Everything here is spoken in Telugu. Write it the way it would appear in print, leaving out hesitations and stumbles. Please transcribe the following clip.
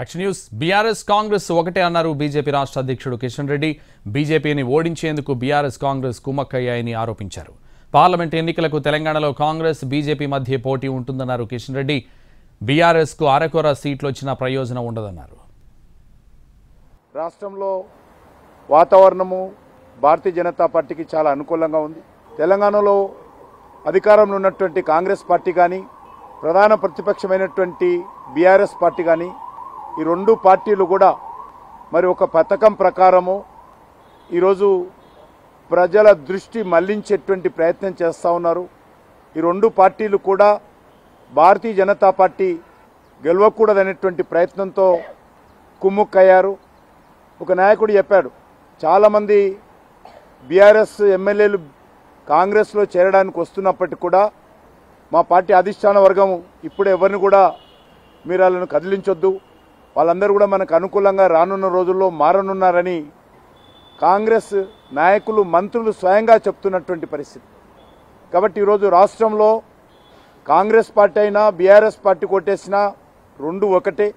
యాక్షన్ న్యూస్ బీఆర్ఎస్ కాంగ్రెస్ ఒకటే అన్నారు బీజేపీ రాష్ట్ర అధ్యక్షుడు కిషన్ రెడ్డి. బీజేపీని ఓడించేందుకు బీఆర్ఎస్ కాంగ్రెస్ కుమ్మక్కయ్యాయని ఆరోపించారు. పార్లమెంట్ ఎన్నికలకు తెలంగాణలో కాంగ్రెస్ బీజేపీ మధ్య పోటీ ఉంటుందన్నారు కిషన్ రెడ్డి. బీఆర్ఎస్ కు అరకొర సీట్లు వచ్చిన ప్రయోజనం ఉండదన్నారు. రాష్ట్రంలో వాతావరణము భారతీయ జనతా పార్టీకి చాలా అనుకూలంగా ఉంది. తెలంగాణలో అధికారంలో ఉన్నటువంటి కాంగ్రెస్ పార్టీ కానీ ప్రధాన ప్రతిపక్షమైనటువంటి బీఆర్ఎస్ పార్టీ కానీ ఈ రెండు పార్టీలు కూడా మరి ఒక పథకం ప్రకారము ఈరోజు ప్రజల దృష్టి మళ్లించేటువంటి ప్రయత్నం చేస్తూ ఉన్నారు. ఈ రెండు పార్టీలు కూడా భారతీయ జనతా పార్టీ గెలవకూడదనేటువంటి ప్రయత్నంతో కుమ్ముక్కయ్యారు. ఒక నాయకుడు చెప్పాడు, చాలామంది బీఆర్ఎస్ ఎమ్మెల్యేలు కాంగ్రెస్లో చేరడానికి వస్తున్నప్పటికీ కూడా మా పార్టీ అధిష్టాన వర్గం ఇప్పుడు ఎవరిని కూడా మీరు వాళ్ళను కదిలించొద్దు, వాళ్ళందరూ కూడా మనకు అనుకూలంగా రానున్న రోజుల్లో మారనున్నారని కాంగ్రెస్ నాయకులు మంత్రులు స్వయంగా చెప్తున్నటువంటి పరిస్థితి. కాబట్టి ఈరోజు రాష్ట్రంలో కాంగ్రెస్ పార్టీ అయినా బీఆర్ఎస్ పార్టీ కొట్టేసినా రెండు ఒకటే.